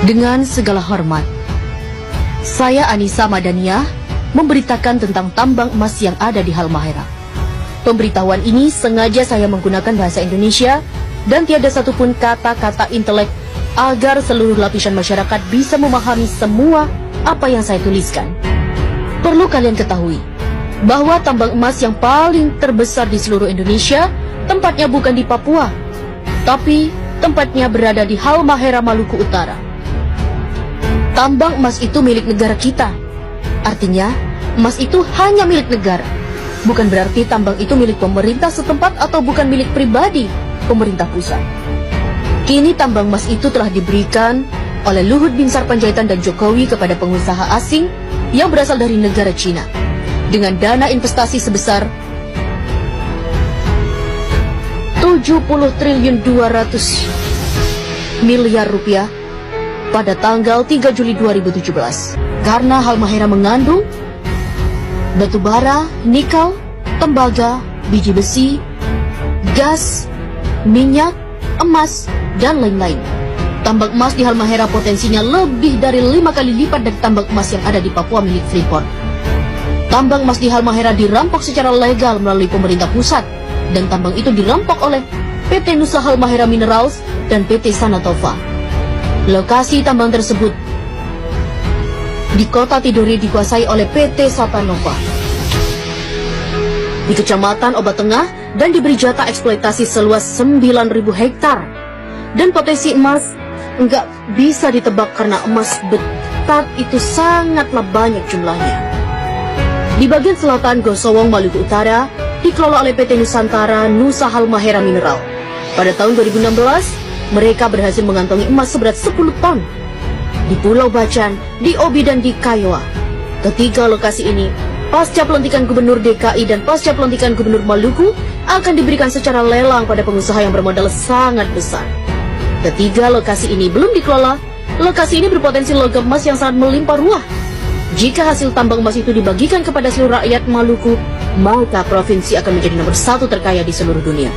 Dengan segala hormat, saya Anissa Madaniah memberitakan tentang tambang emas yang ada di Halmahera. Pemberitahuan ini sengaja saya menggunakan bahasa Indonesia dan tiada satupun kata-kata intelek agar seluruh lapisan masyarakat bisa memahami semua apa yang saya tuliskan. Perlu kalian ketahui bahwa tambang emas yang paling terbesar di seluruh Indonesia tempatnya bukan di Papua, tapi tempatnya berada di Halmahera, Maluku Utara. Tambang emas itu milik negara kita. Artinya, emas itu hanya milik negara. Bukan berarti tambang itu milik pemerintah setempat atau bukan milik pribadi pemerintah pusat. Kini tambang emas itu telah diberikan oleh Luhut Binsar Panjaitan dan Jokowi kepada pengusaha asing yang berasal dari negara Cina dengan dana investasi sebesar 70 triliun 200 miliar rupiah pada tanggal 3 Juli 2017. Karena Halmahera mengandung batu bara, nikel, tembaga, biji besi, gas, minyak, emas, dan lain-lain. Tambang emas di Halmahera potensinya lebih dari 5 kali lipat dari tambang emas yang ada di Papua milik Freeport. Tambang emas di Halmahera dirampok secara legal melalui pemerintah pusat, dan tambang itu dirampok oleh PT Nusa Halmahera Minerals dan PT Sanatova. Lokasi tambang tersebut di Kota Tidore dikuasai oleh PT Satanova di Kecamatan Obat Tengah dan diberi jatah eksploitasi seluas 9.000 hektar. Dan potensi emas enggak bisa ditebak karena emas betat itu sangatlah banyak jumlahnya. Di bagian selatan Gosowong, Maluku Utara dikelola oleh PT Nusantara Nusa Halmahera Mineral. Pada tahun 2016, mereka berhasil mengantongi emas seberat 10 ton di Pulau Bacan, di Obi, dan di Kiowa. Ketiga lokasi ini, pasca pelantikan Gubernur DKI dan pasca pelantikan Gubernur Maluku, akan diberikan secara lelang pada pengusaha yang bermodal sangat besar. Ketiga lokasi ini belum dikelola. Lokasi ini berpotensi logam emas yang sangat melimpah ruah. Jika hasil tambang emas itu dibagikan kepada seluruh rakyat Maluku, maka provinsi akan menjadi nomor 1 terkaya di seluruh dunia.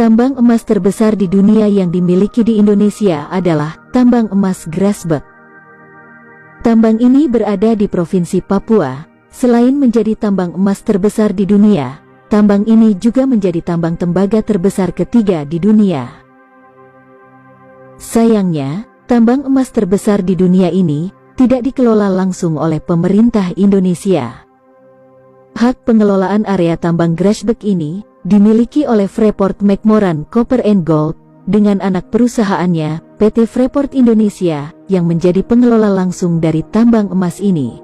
Tambang emas terbesar di dunia yang dimiliki di Indonesia adalah tambang emas Grasberg. Tambang ini berada di Provinsi Papua. Selain menjadi tambang emas terbesar di dunia, tambang ini juga menjadi tambang tembaga terbesar ketiga di dunia. Sayangnya, tambang emas terbesar di dunia ini tidak dikelola langsung oleh pemerintah Indonesia. Hak pengelolaan area tambang Grasberg ini dimiliki oleh Freeport-McMoRan Copper and Gold dengan anak perusahaannya, PT Freeport Indonesia, yang menjadi pengelola langsung dari tambang emas ini.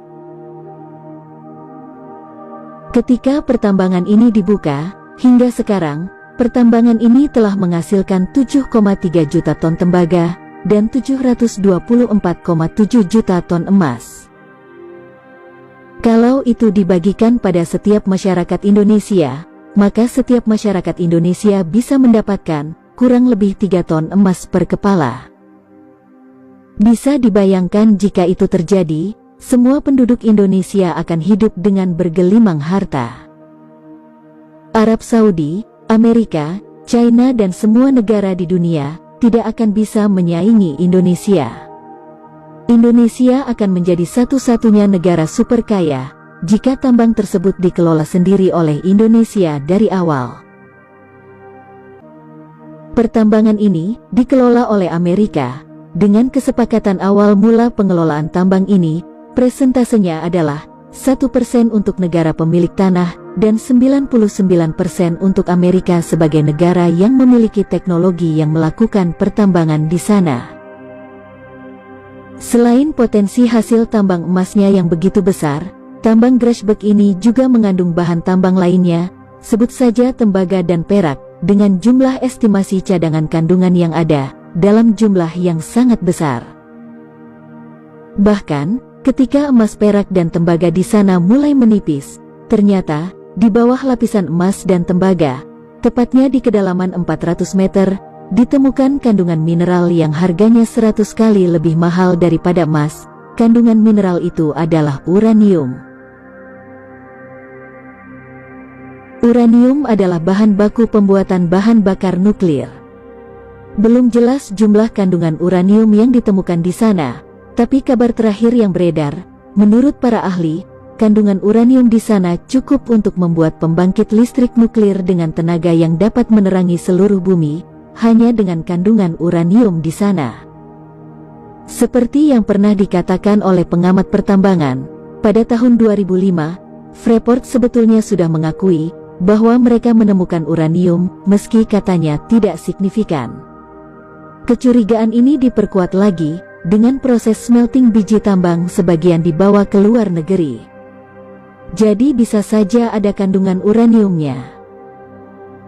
Ketika pertambangan ini dibuka, hingga sekarang, pertambangan ini telah menghasilkan 7,3 juta ton tembaga dan 724,7 juta ton emas. Kalau itu dibagikan pada setiap masyarakat Indonesia, maka setiap masyarakat Indonesia bisa mendapatkan kurang lebih 3 ton emas per kepala. Bisa dibayangkan jika itu terjadi, semua penduduk Indonesia akan hidup dengan bergelimang harta. Arab Saudi, Amerika, China dan semua negara di dunia tidak akan bisa menyaingi Indonesia. Indonesia akan menjadi satu-satunya negara super kaya jika tambang tersebut dikelola sendiri oleh Indonesia dari awal. Pertambangan ini dikelola oleh Amerika. Dengan kesepakatan awal mula pengelolaan tambang ini, presentasenya adalah 1% untuk negara pemilik tanah dan 99% untuk Amerika sebagai negara yang memiliki teknologi yang melakukan pertambangan di sana. Selain potensi hasil tambang emasnya yang begitu besar, tambang Grasberg ini juga mengandung bahan tambang lainnya, sebut saja tembaga dan perak, dengan jumlah estimasi cadangan kandungan yang ada, dalam jumlah yang sangat besar. Bahkan, ketika emas, perak dan tembaga di sana mulai menipis, ternyata, di bawah lapisan emas dan tembaga, tepatnya di kedalaman 400 meter, ditemukan kandungan mineral yang harganya 100 kali lebih mahal daripada emas. Kandungan mineral itu adalah uranium. Uranium adalah bahan baku pembuatan bahan bakar nuklir. Belum jelas jumlah kandungan uranium yang ditemukan di sana, tapi kabar terakhir yang beredar, menurut para ahli, kandungan uranium di sana cukup untuk membuat pembangkit listrik nuklir dengan tenaga yang dapat menerangi seluruh bumi, hanya dengan kandungan uranium di sana. Seperti yang pernah dikatakan oleh pengamat pertambangan, pada tahun 2005, Freeport sebetulnya sudah mengakui bahwa mereka menemukan uranium, meski katanya tidak signifikan. Kecurigaan ini diperkuat lagi dengan proses smelting biji tambang sebagian dibawa ke luar negeri. Jadi bisa saja ada kandungan uraniumnya.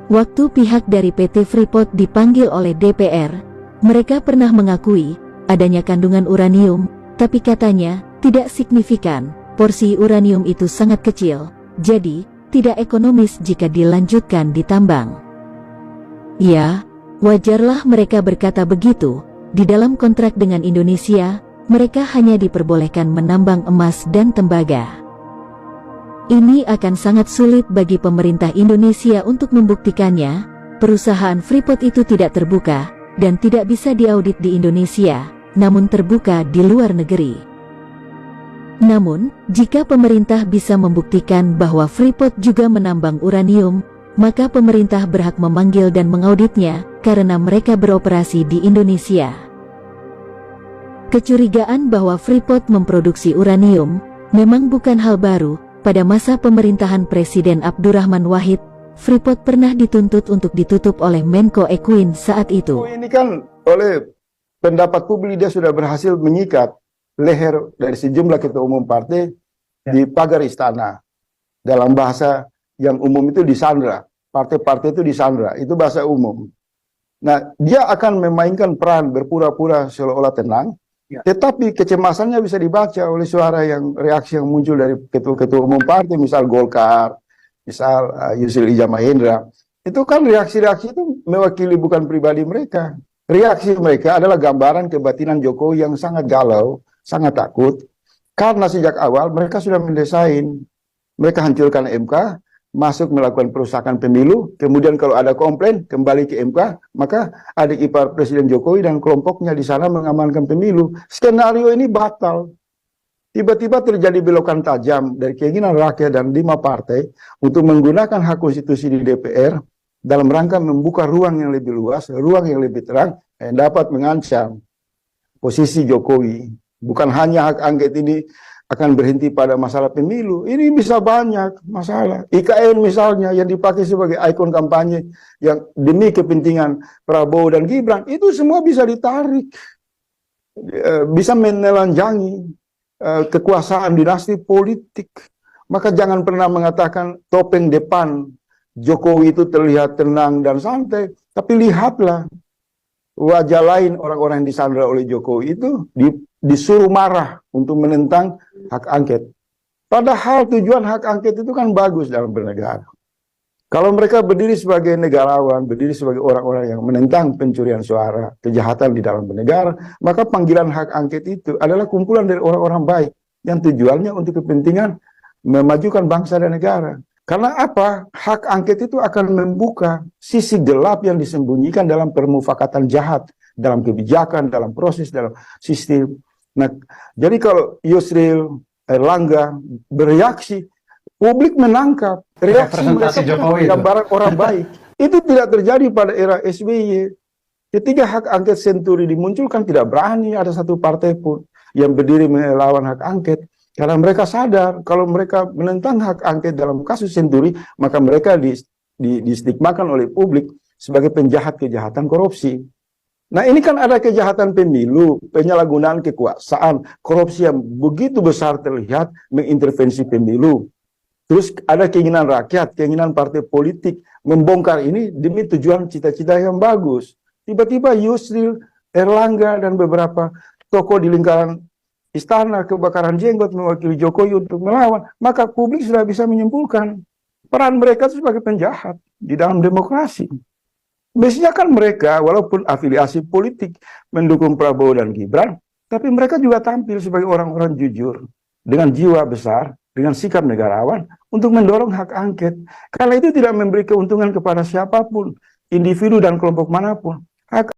Waktu pihak dari PT Freeport dipanggil oleh DPR, mereka pernah mengakui adanya kandungan uranium, tapi katanya tidak signifikan, porsi uranium itu sangat kecil, jadi tidak ekonomis jika dilanjutkan ditambang. Ya, wajarlah mereka berkata begitu. Di dalam kontrak dengan Indonesia, mereka hanya diperbolehkan menambang emas dan tembaga. Ini akan sangat sulit bagi pemerintah Indonesia untuk membuktikannya. Perusahaan Freeport itu tidak terbuka dan tidak bisa diaudit di Indonesia, namun terbuka di luar negeri. Namun, jika pemerintah bisa membuktikan bahwa Freeport juga menambang uranium, maka pemerintah berhak memanggil dan mengauditnya, karena mereka beroperasi di Indonesia. Kecurigaan bahwa Freeport memproduksi uranium memang bukan hal baru. Pada masa pemerintahan Presiden Abdurrahman Wahid, Freeport pernah dituntut untuk ditutup oleh Menko Ekuin saat itu. Ini kan oleh pendapat publik dia sudah berhasil menyikat leher dari sejumlah ketua umum partai di pagar istana. Dalam bahasa yang umum itu disandra. Partai-partai itu disandra. Itu bahasa umum. Nah, dia akan memainkan peran berpura-pura seolah-olah tenang. Tetapi kecemasannya bisa dibaca oleh suara yang reaksi yang muncul dari ketua-ketua umum partai, misal Golkar, misal Yusril Iza Mahendra. Itu kan reaksi-reaksi itu mewakili bukan pribadi mereka. Reaksi mereka adalah gambaran kebatinan Jokowi yang sangat galau, sangat takut. Karena sejak awal mereka sudah mendesain. Mereka hancurkan MK, masuk melakukan perusakan pemilu, kemudian kalau ada komplain kembali ke MK, maka adik ipar Presiden Jokowi dan kelompoknya di sana mengamankan pemilu. Skenario ini batal. Tiba-tiba terjadi belokan tajam dari keinginan rakyat dan 5 partai untuk menggunakan hak konstitusi di DPR dalam rangka membuka ruang yang lebih luas, ruang yang lebih terang, yang dapat mengancam posisi Jokowi. Bukan hanya hak angket ini akan berhenti pada masalah pemilu. Ini bisa banyak masalah. IKN misalnya yang dipakai sebagai ikon kampanye yang demi kepentingan Prabowo dan Gibran, itu semua bisa ditarik. Bisa menelanjangi kekuasaan dinasti politik. Maka jangan pernah mengatakan topeng depan Jokowi itu terlihat tenang dan santai. Tapi lihatlah wajah lain orang-orang yang disandra oleh Jokowi itu disuruh marah untuk menentang hak angket. Padahal tujuan hak angket itu kan bagus dalam bernegara. Kalau mereka berdiri sebagai negarawan, berdiri sebagai orang-orang yang menentang pencurian suara, kejahatan di dalam bernegara, maka panggilan hak angket itu adalah kumpulan dari orang-orang baik yang tujuannya untuk kepentingan memajukan bangsa dan negara. Karena apa? Hak angket itu akan membuka sisi gelap yang disembunyikan dalam permufakatan jahat, dalam kebijakan, dalam proses, dalam sistem. Nah, jadi kalau Yusril, Erlangga bereaksi, publik menangkap reaksi mereka gambaran orang baik. Itu tidak terjadi pada era SBY. Ketika hak angket Senturi dimunculkan, tidak berani ada satu partai pun yang berdiri melawan hak angket. Karena mereka sadar kalau mereka menentang hak angket dalam kasus Senturi, maka mereka distigmakan oleh publik sebagai penjahat kejahatan korupsi. Nah, ini kan ada kejahatan pemilu, penyalahgunaan kekuasaan, korupsi yang begitu besar terlihat mengintervensi pemilu. Terus ada keinginan rakyat, keinginan partai politik membongkar ini demi tujuan cita-cita yang bagus. Tiba-tiba Yusril, Erlangga, dan beberapa tokoh di lingkaran istana kebakaran jenggot mewakili Jokowi untuk melawan, maka publik sudah bisa menyimpulkan peran mereka itu sebagai penjahat di dalam demokrasi. Biasanya kan mereka walaupun afiliasi politik mendukung Prabowo dan Gibran, tapi mereka juga tampil sebagai orang-orang jujur dengan jiwa besar, dengan sikap negarawan untuk mendorong hak angket. Karena itu tidak memberi keuntungan kepada siapapun, individu dan kelompok manapun. Hak